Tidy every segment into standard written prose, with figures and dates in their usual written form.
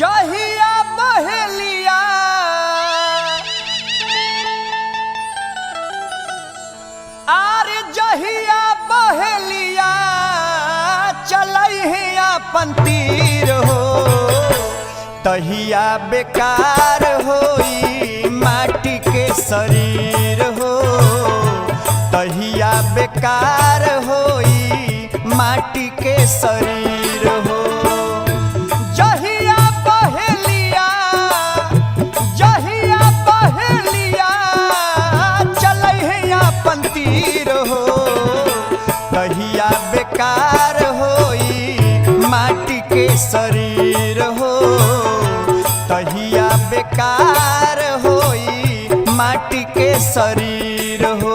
जहिया बहेलिया आरे जहिया बहेलिया चलहिया पंतीर हो तहिया बेकार होई माटी के शरीर हो तहिया बेकार होई माटी के शरीर हो जहिया बहेलिया चलहिया पंतीर हो तहिया बेकार होई माटी के शरीर हो तहिया बेकार होई माटी के शरीर हो।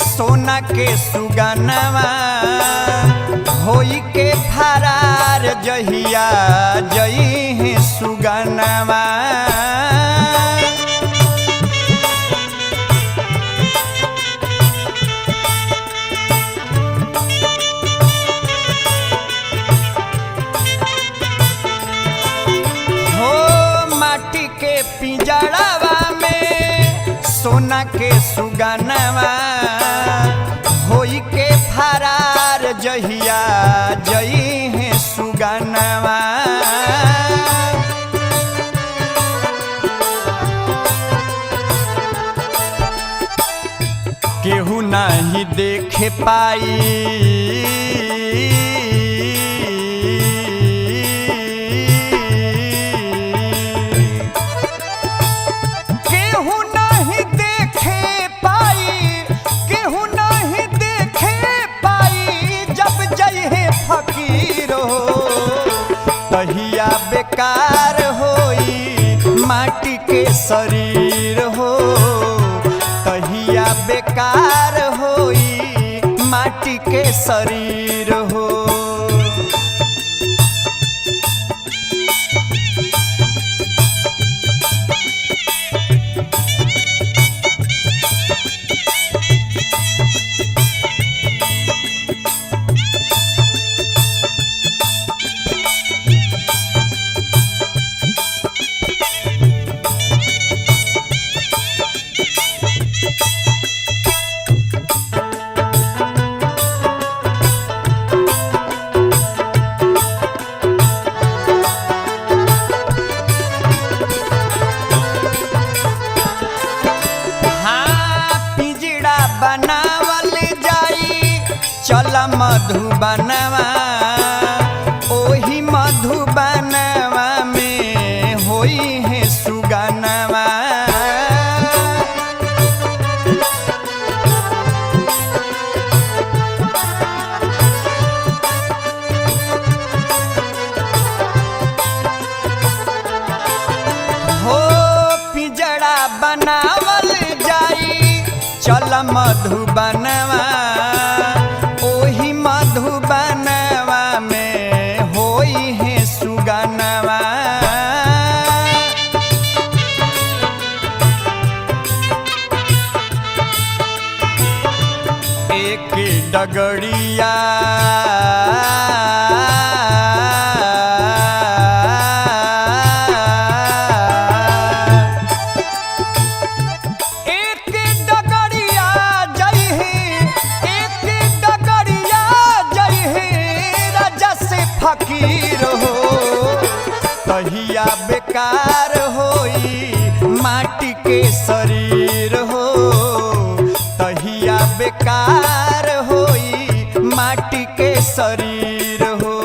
सोना के सुगनवा होई के फरार जहिया जई सुगनवा हो माटी के पिंजड़वा में सोना के सुगनवा होई के फरार जहिया जई सुगनवा केहू नहीं देखे पाई तहिया बेकार होई माटी के शरीर हो तहिया बेकार होई माटी के शरीर हो। बनावल जाई चल मधुबनवा ओही मधुबनवा में होई है सुगनवा हो पिंजड़ा बनावल जाई चल मधुबनवा ओही मधुबनवा में होई है सुगनवा एक डगड़िया फकीर हो तहिया बेकार होई माटी के शरीर हो तहिया बेकार होई माटी के शरीर हो।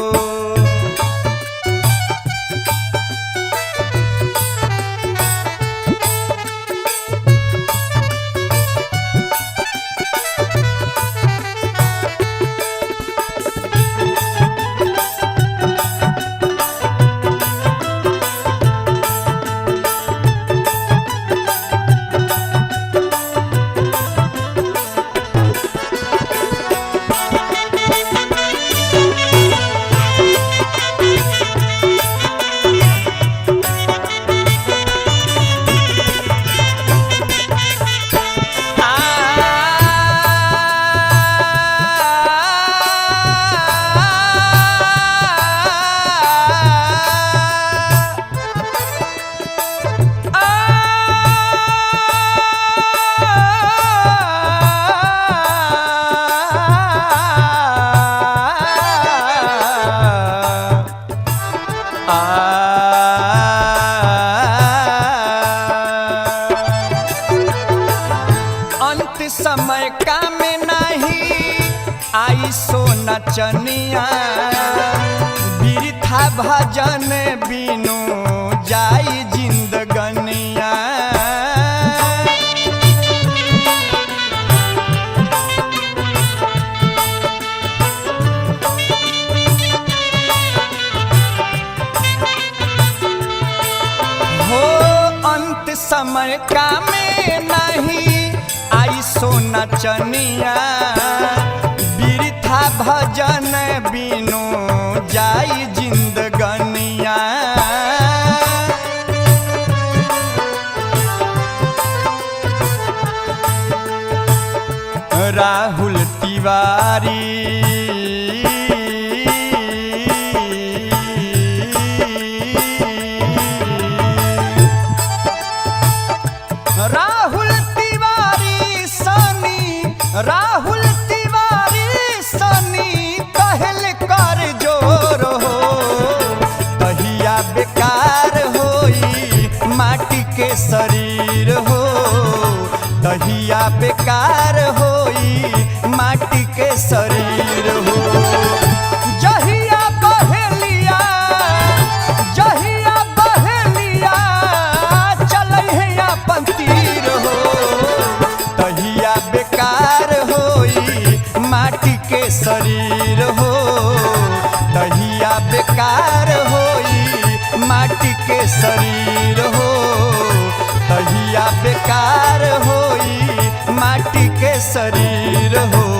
भजन बिनु जाई जिंदगनिया। हो अंत समय का में नहीं आई सोना चनिया, बिरथा भजन बिनु जाई जिंदगनिया। राहुल तिवारी राहुल तिवारी सनी कहल कर जोर हो, तहिया बेकार होई माटी के शरीर हो, तहिया बेकार होई माटी के शरीर हो। जहिया बहेलिया चलै है अपन तीर हो, तहिया बेकार होई माटी के शरीर हो, तहिया बेकार होई माटी के शरीर हो, तहिया बेकार होई माटी के शरीर हो।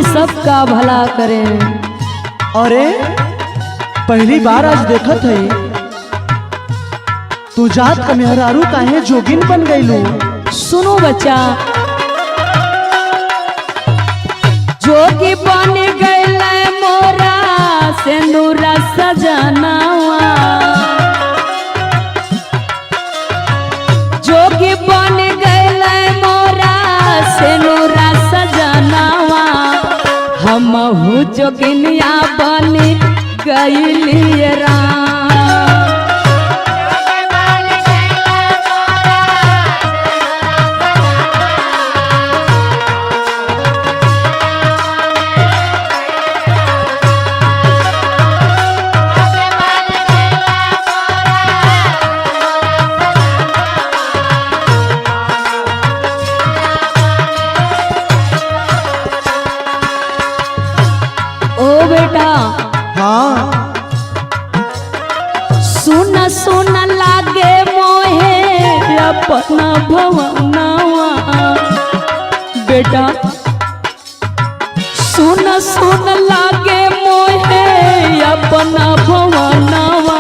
सबका भला करें। अरे पहली बार आज देखत है तू जात का मेहरारू काहे जोगिन बन गईलू। सुनो बच्चा, जोगी बन गईल मोरा सिंदूरा सजनावा, जोगी बन गईल मोरा सिंदूरा सजनावा, हमहू जोगिनिया बन गईली राम। सुना लागे मोहे अपना भवनवा, बेटा सुना लागे मोहे अपना भवनवा,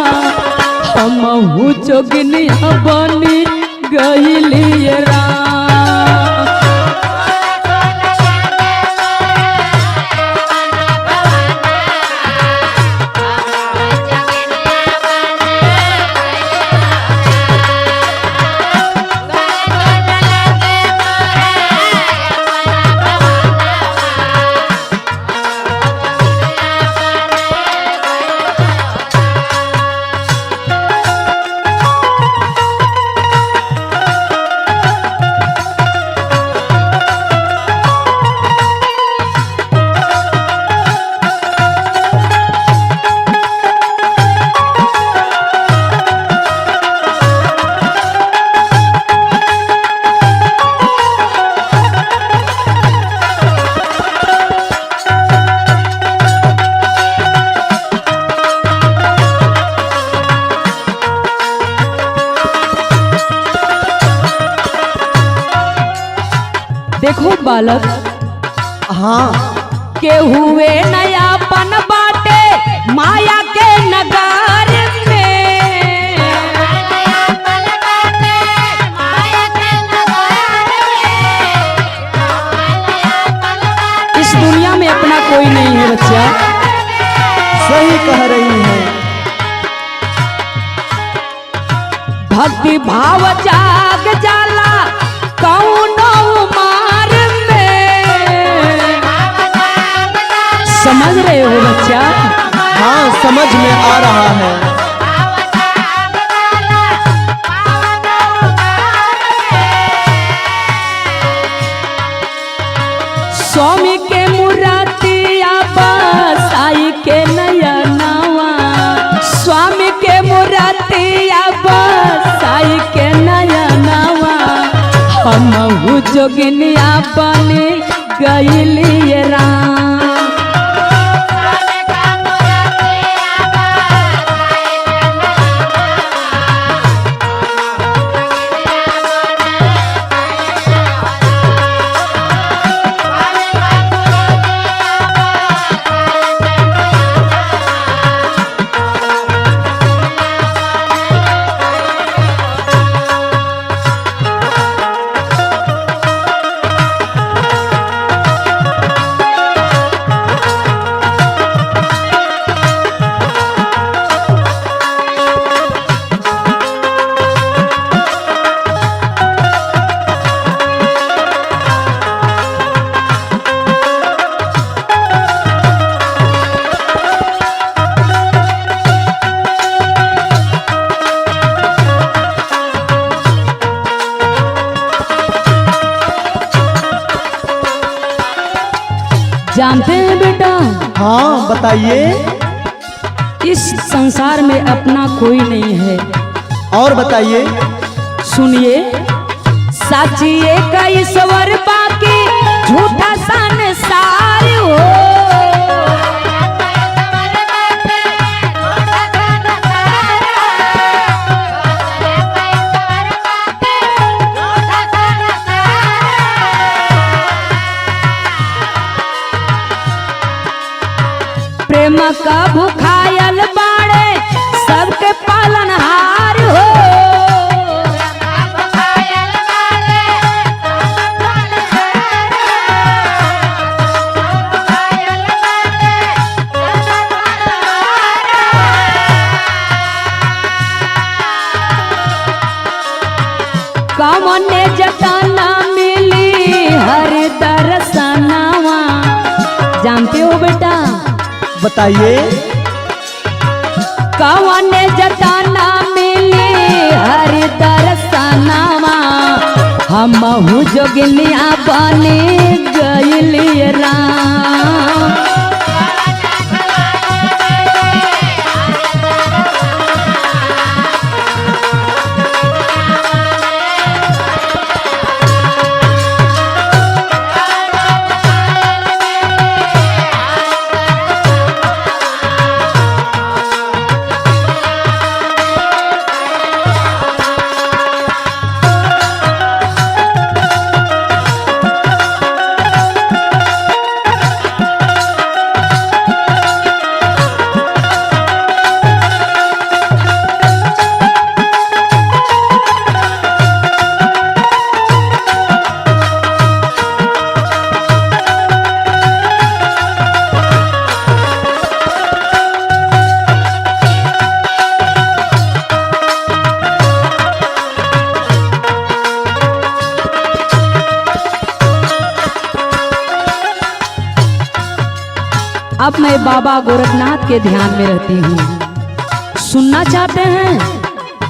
हमहू जोगिनिया बनी गईली राम। देखो बालक, हाँ के हुए नयापन बाटे माया के नगर में। इस दुनिया में अपना कोई नहीं है बच्चा। सही कह रही है। भक्ति भाव जाग जाला कौनो उमर में। समझ रहे हो बच्चा? हाँ, समझ में आ रहा है। स्वामी के मुरातिया बसाई के नयनवा, स्वामी के मुरातिया बसाई के नयनवा, हमहु जोगिनिया बनी गइली राम। जानते हैं बेटा? हाँ, बताइए। इस संसार में अपना कोई नहीं है। और बताइए। सुनिए, साचिए का ईश्वर बाकी झूठा संसार हो। प्रेम का भुखायल बाड़े सबके पालनहार हो। कमने जटाना मिली हर दर्शनवा। जानते हो बेटा? बताइए। कवने जटाना मिली हर दर्शनवा, हमहु जोगिनिया बनी गइली राम। अब मैं बाबा गोरखनाथ के ध्यान में रहती हूँ। सुनना चाहते हैं?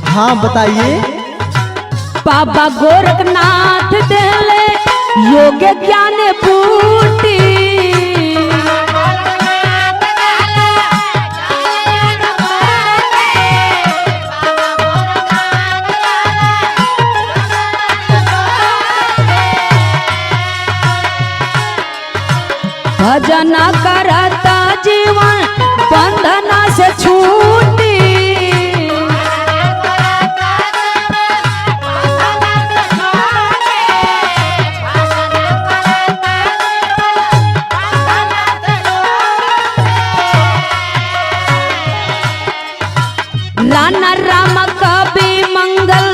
हाँ, बताइए। बाबा गोरखनाथ देले योग ज्ञान बूटी। भजन करता जीवन बंधना से छूटी। राना राम कवि मंगल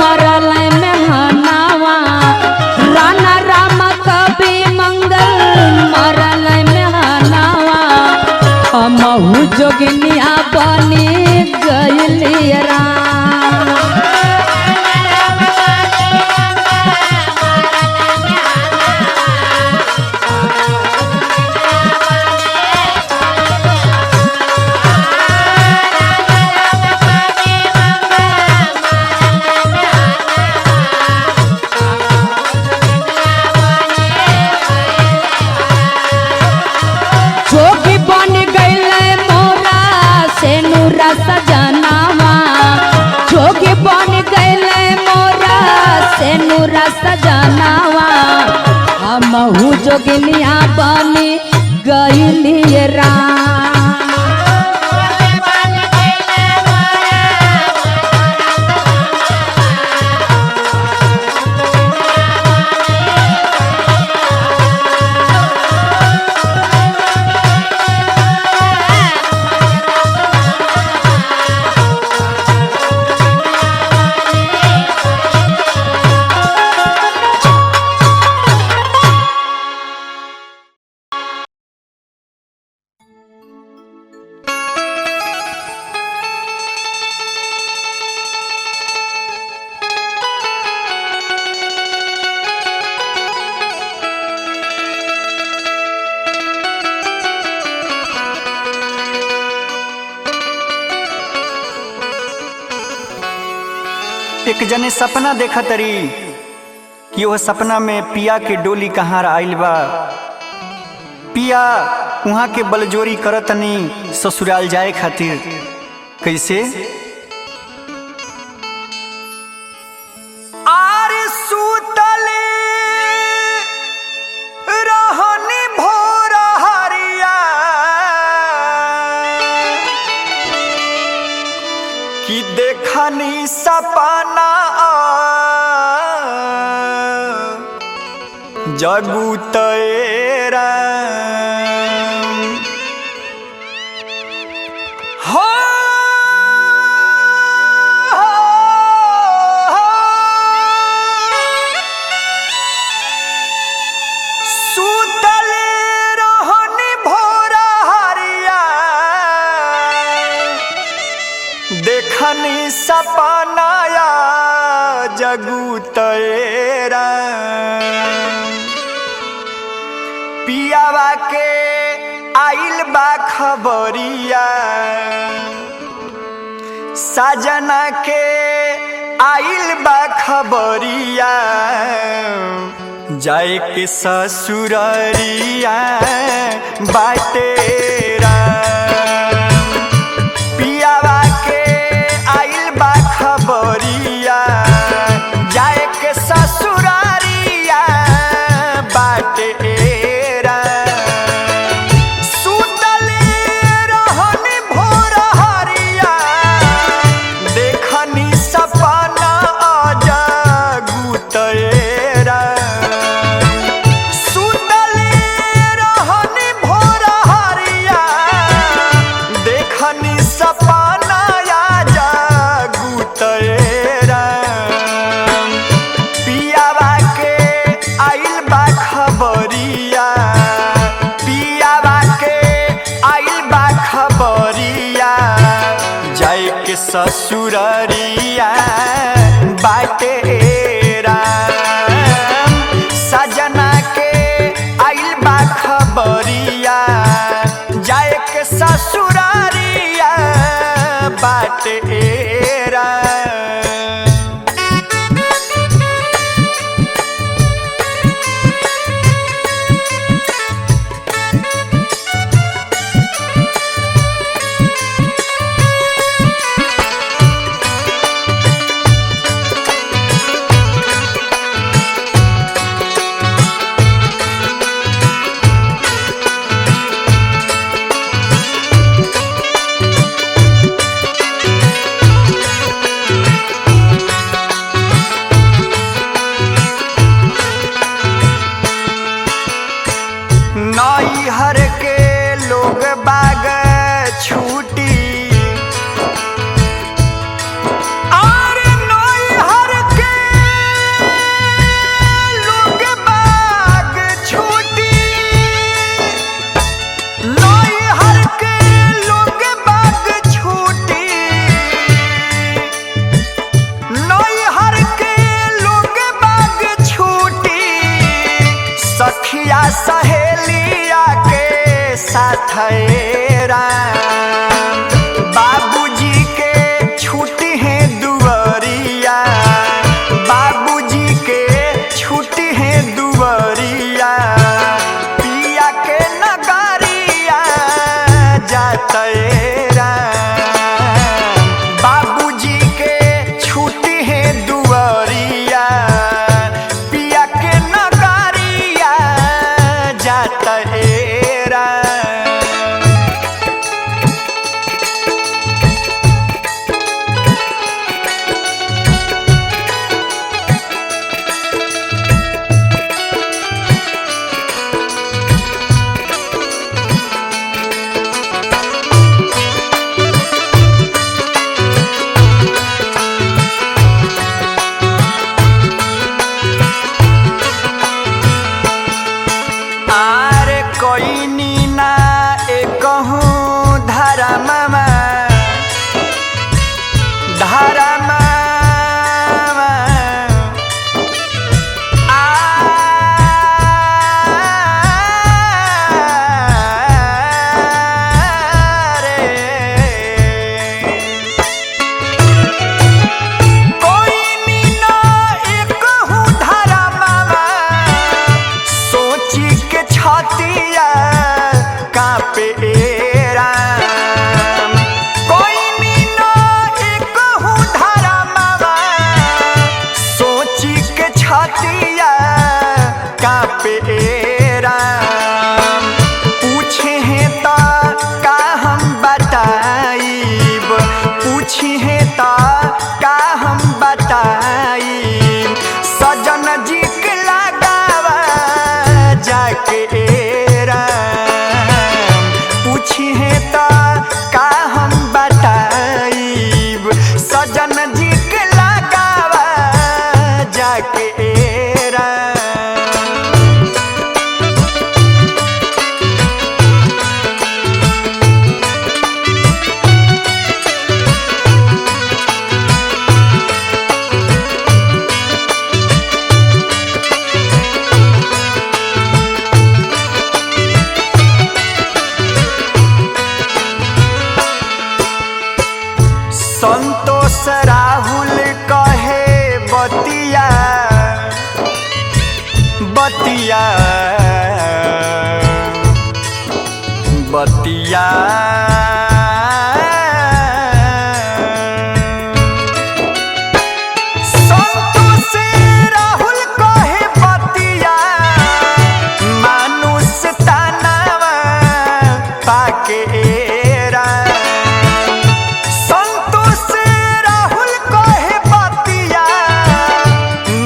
मरल में हनावा राना राम कवि मंगल मरल में हनावा हमहु जोगिनिया बनी गइली राम जोगी बन गइले मोरा से नूरा सजनावा जोगी बन गइले मोरा से नूरा सजनावा हमहु जोगिनिया बनी गइली राम एक जने सपना देखा तरी कि वह सपना में पिया के डोली कहाँ आइल बा। पिया वहाँ के बलजोरी करतनी ससुराल जाए खातिर। कैसे? आरे सुतले रहनी भोर हरिया कि देखनी सपना जगू तेरा हो सुतले रहनी भोर हरिया देखनी सपनाया जगू तेरा पियावा के आइल बा खबरिया साजना के आइल बा खबरिया जाए के ससुररिया बाटेरा पियावा के आइल बा खबरिया जाए के ससुरारिया बाटेरा सुतले रहनी भोर हरिया देखनी सपना जगू तेरा सुतले रहनी भोर हरिया देखनी सपना जगू तेरा पियावा के आइल बा खबरिया पियावा के आइल बा खबरिया जाए के ससुररिया बाटेरा सजना के आइल बा खबरिया जाए के ससुरारिया बाटेरा है राम। बाबूजी के छुट्टी है दुआरिया, बाबूजी के छुट्टी है दुआरिया, पिया के नगरिया जाते राम। बाबूजी के छुट्टी है दुआरिया, पिया के नगरिया जाते राम। आरे कोई नीना एकहूँ धारा मामा, धारा मामा आरे कोई नीना एकहूँ धारा मामा, सोची के छातिया कांपे राम। कोई नीना एकहूँ धारा मामा, सोची के छातिया कांपे राम। पूछे हैं ता का हम बताइब, पूछे हैं ता का हम बताइब, सजन जी के लगावा जाके राम। पूछी है ता का हम बताइब, सजन जी के लगावा जाके राम। संतोष राहुल कहे बतिया, बतिया बतिया संतोष राहुल कहे बतिया, मानुष तानावा पाके राम। संतोष राहुल कहे बतिया,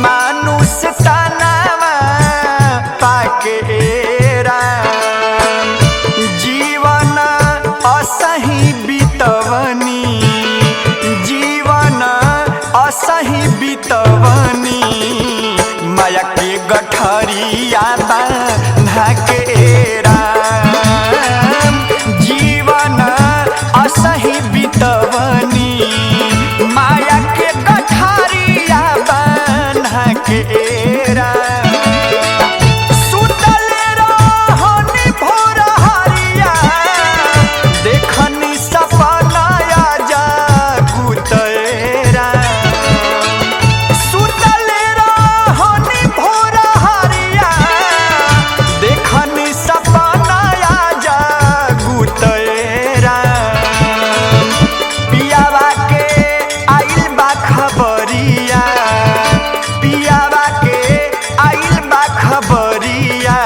मानुष तानावा पाके राम। जीवन असही बितवनी, जीवन असही बितवनी, माया के गठरिया बांधा के राम। जीवन असही बितवनी, माया के गठरिया बांधा के राम। सुतल रहनी भोर हरिया, देखनी सपना जागुत राम। सुतल रहनी भोर हरिया, देखनी सपना जागुत राम। पियावा के आइल बा खबरिया, पियावा के आइल बा खबरिया,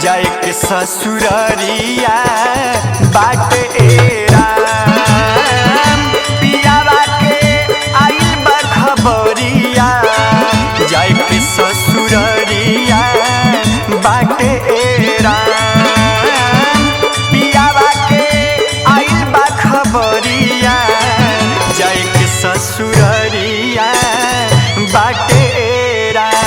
जाए के ससुररिया बाटे राम। पियावा के आइल बा खबरिया, जाए के ससुररिया बाटे राम। पियावा के आइल बा खबरिया, जाए के ससुररिया बाटे राम।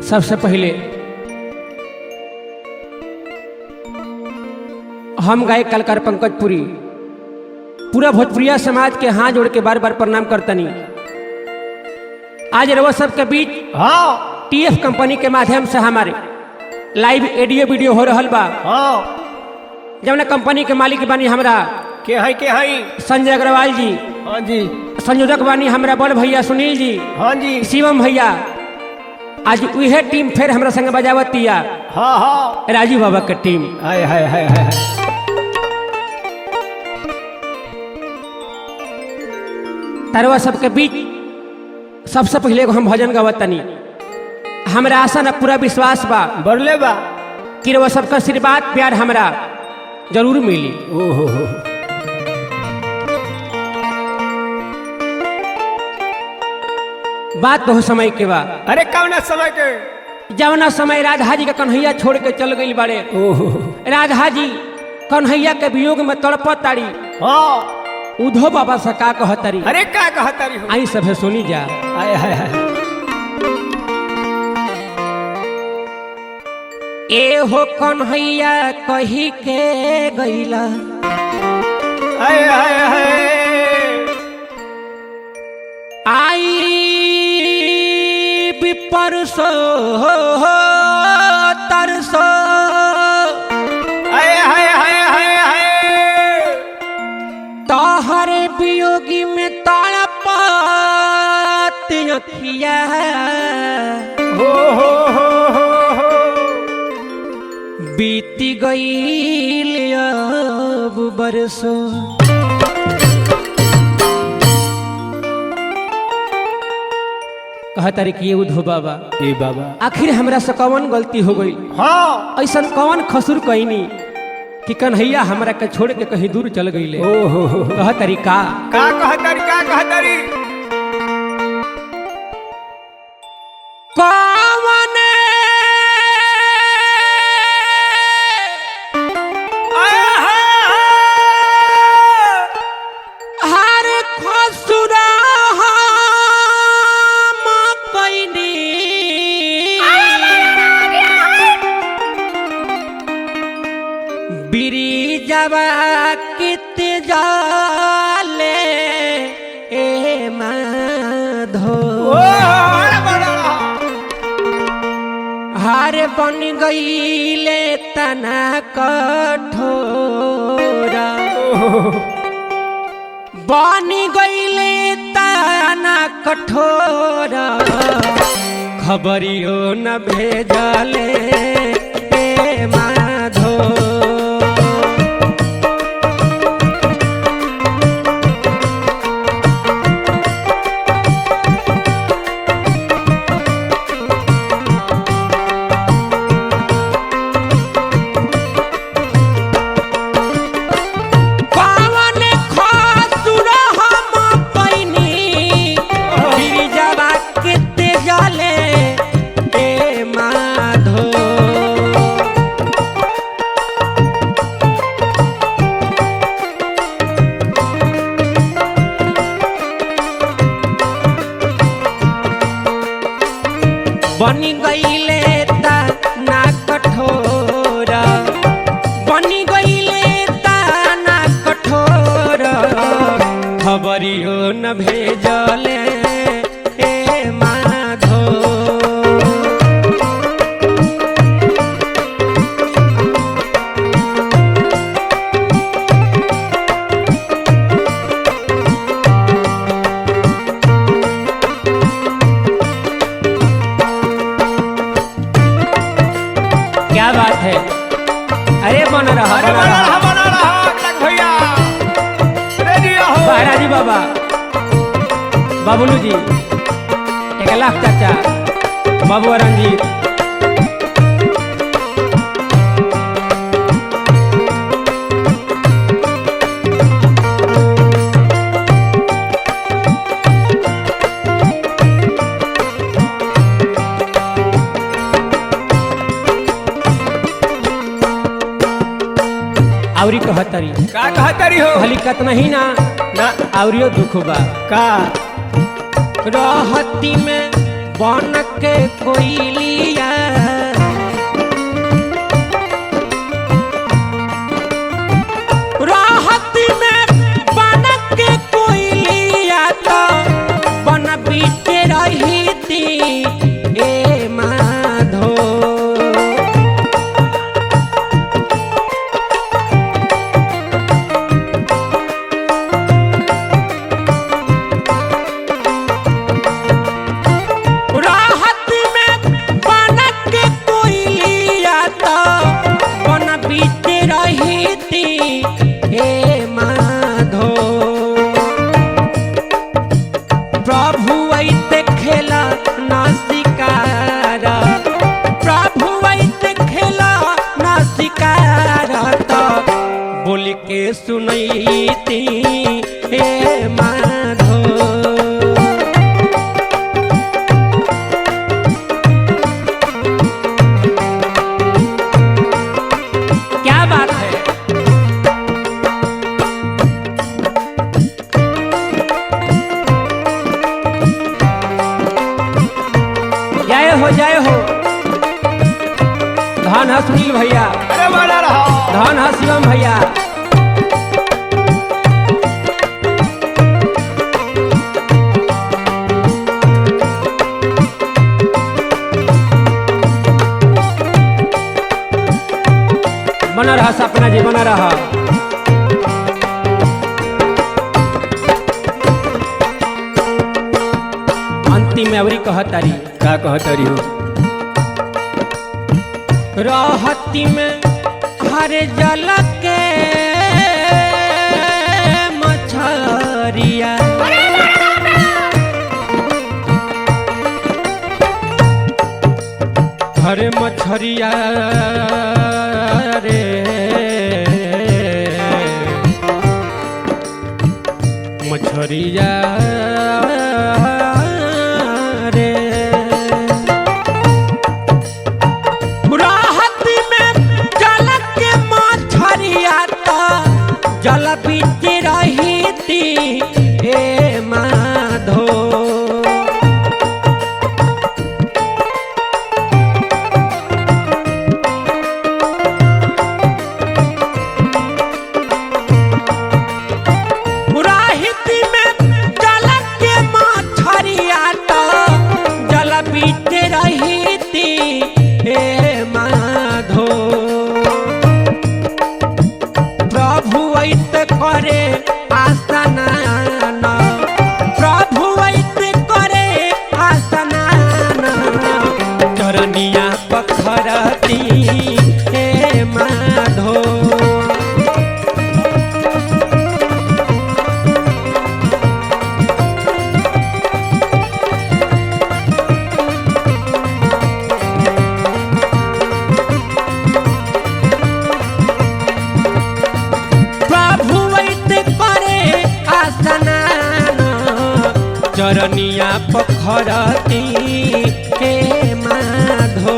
सबसे पहले हम गायक कलाकार पंकज पुरी पूरा भोजपुरिया समाज के हाथ जोड़ के बार बार प्रणाम करतनी। आज रउआ सबके बीच हाँ टीएफ कंपनी के माध्यम से हमारे लाइव ऑडियो वीडियो हो रहल बा। हाँ जब कंपनी के मालिक बानी हमरा के हैं संजय अग्रवाल जी, हाँ जी संयोजक बानी हमरा बड़ भैया सुनील जी, हाँ जी शिवम भैया। आज वह टीम फिर हमरा संग बजावतिया हाँ हाँ राजू बाबा के टीम। हाय हाय हाय हाय तरवा सबके बीच सबसे पहले एगो हम भजन गवतनी। हमरा आशा न पूरा विश्वास बा बरले बा कि रउआ सबका आशीर्वाद प्यार हमरा जरूर मिली। ओहो बात बहुत समय के बा। अरे कौन समय के जवना समय राधा जी के कन्हैया छोड़ के चल गई बाड़े। ओहो राधा जी कन्हैया के वियोग में तड़पत ताड़ी। हाँ उधो बाबा से का कहतरी, अरे का कहतारी हो आई सभे सुनी जा। हाय हाय हाय ए हो कन्हैया कही के गईला, हाय हाय हाय आई परसो तरसो हाय हाय हाय हाय हाय तोहर वियोगी में तड़पत अखिया, हो बीती गईल अब बरसो। कहतारी कि उधो बाबा ए बाबा आखिर हमरा से कौन गलती हो गई, हाँ ऐसा कौन खसुर कईनी कि कन्हैया हमरा के छोड़ के कहीं दूर चल गईले। ओहो कहतारी का कहतारी कौन हर खसुरा बिरिजवा कित जाले ए माधो, हार बन गईले तना कठोरा, बन गईले तना कठोरा, खबरियो न भेजले ए माधो। बनी गईले तना कठोरा, बनी गईले तना कठोरा, खबरियो न भेजले ए माधो। क्या बात है, अरे बना रहा भैया रेडी रहो महाराजी बाबा, बाबुलू जी, एक लाख चाचा, बाबू रंजीत, आवरी कहतरी का कहतारी हो भली कतना ही ना ना आवरियो दुख बा। का रहती में बन के कोयलिया राहत में बन के कोयलिया तो बन बीते रही थी ए माधो राहत में बन के कोयलिया तो बन बीते रही थी हे माधो प्रभु ऐते खेला न शिकार प्रभु ऐते खेला न शिकार तो बोल के सुनैती हे माधो क्या बात है जय हो धन है सुनील भैया अरे बना रहा धन है शिवम भैया बना रहा सपना जी बना रहा अंतिम में अवरी कहतारी का कहतरी हो रहती में हर जल के मछरिया हर मछरिया रे मछरिया रे राहत में जल के मछरिया तो जल बीत रही थी हे माधो राहित में जल के मछरिया तो जल बीत रही थी हे माधो प्रभु ऐत करे आसनान प्रभु ऐत करे आसनान चरनिया पखरती हे माधो प्रभु ऐते करे आसनान चरनिया पखरती हे माधो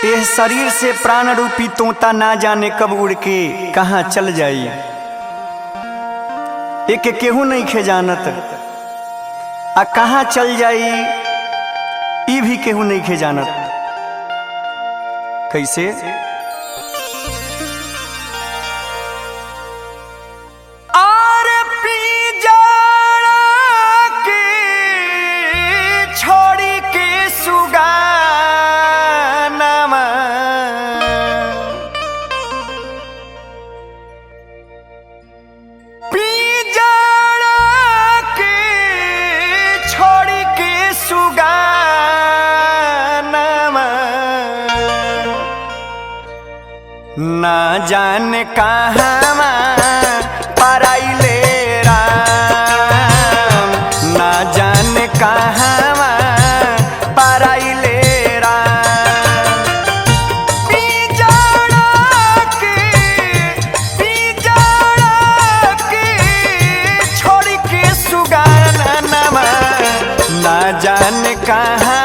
यह शरीर से प्राण रूपी तोता ना जाने कब उड़ के कहाँ चल जाई। एक केहू नहीं खे जानत आ कहाँ चल जाई ई भी केहू नहीं खे जानत। कैसे ना जाने कहाँ पराइले राम, ना जाने कहाँ पराइले राम। पिंजड़ा के छोड़ के सुगानवा, ना जाने कहाँ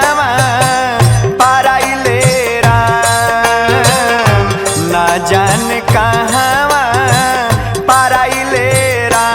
पराइले राम, ना जाने कहाँ पराइले राम।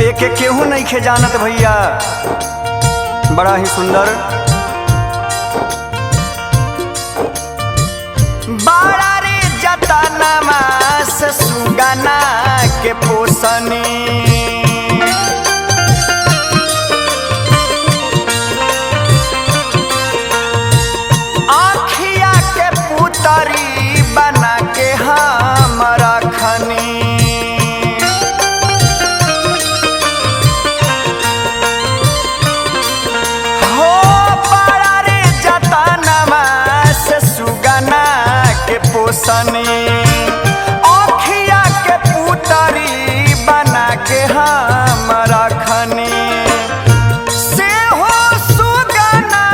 एके केहू नहीं खे जानत भैया, बड़ा ही सुंदर। बड़ा रे जतनमा से सुगना के पोसनी, आँखिया के पुतरी बना के हम रखनी। पोसनी आँखिया के पुतरी बना के हम रखनी। से हो सुगना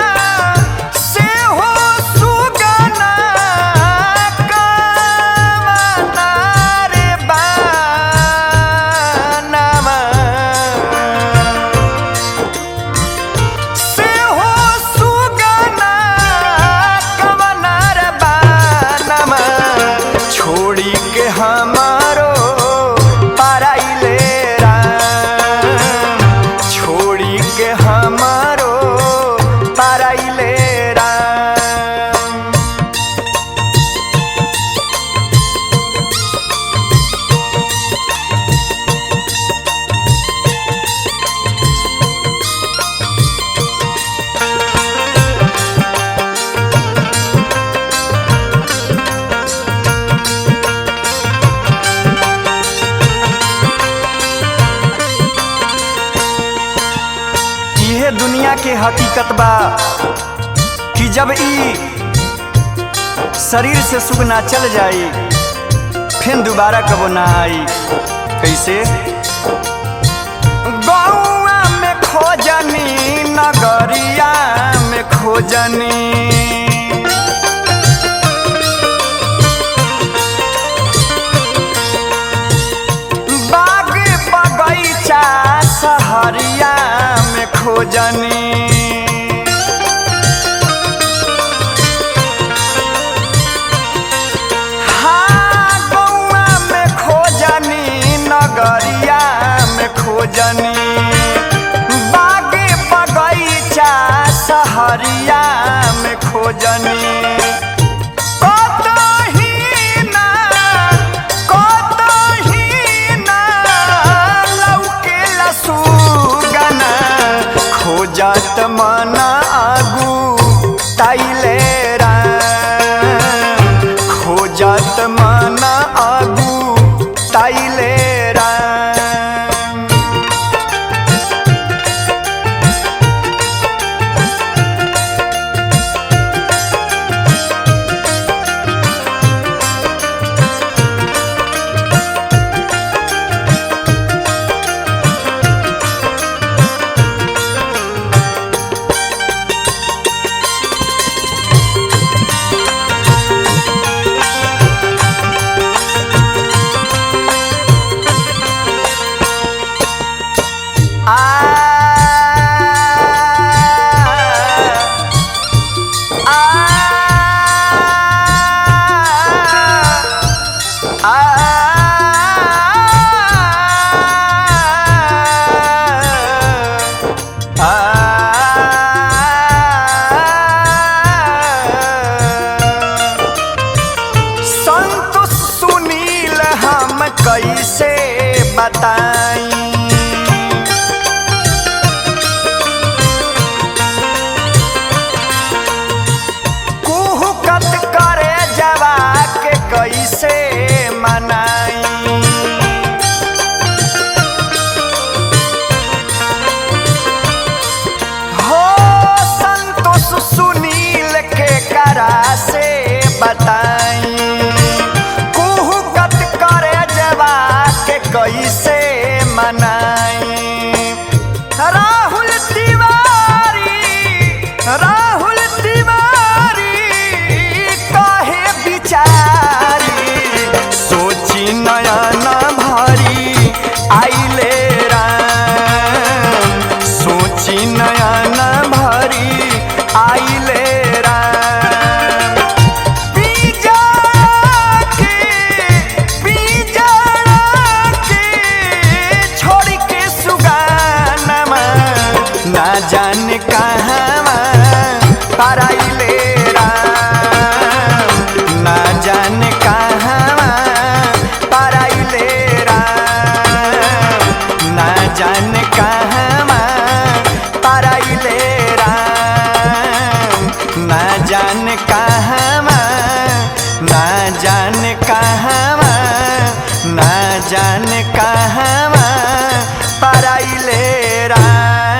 कामना रे बानमा, से हो सुगना कामना रे बानमा, छोड़ी के हमारो पराइले राम, छोड़ी के हमारो पराइले राम। इहे दुनिया के हकीकत बा कि जब ई शरीर से सुगना चल जाई, फिर दोबारा कबो ना आई। कैसे? गौआ में खोजनी, नगरिया में खोजनी, बाग बगैचा सहरिया में खोजनी। हाँ, गौआ में खोजनी, नगरिया में खोजनी, बाग बगैचा सहरिया में खोजनी। खोजत मना आगू ताइले राम, खोजत मना आगू ताइले राम। बताई। कुहुकत करे जवा के कैसे मनाई। हो संतोष सुनील के करा से बताई। कुहुकत करे जवा के कैसे मनाई। राहुल तिवारी कहे बिचारी सोची नयन भरी आइले राम। सोची नयन भरी आइले राम। बीजा के छोड़ के सुगानमा ना जाने कहवा पराइले राम। ना जाने कहवा पराइले राम। ना जाने कहवा पराइले राम। ना जाने कहवा ना जाने कहवा ना जाने कहवा पराइले राम।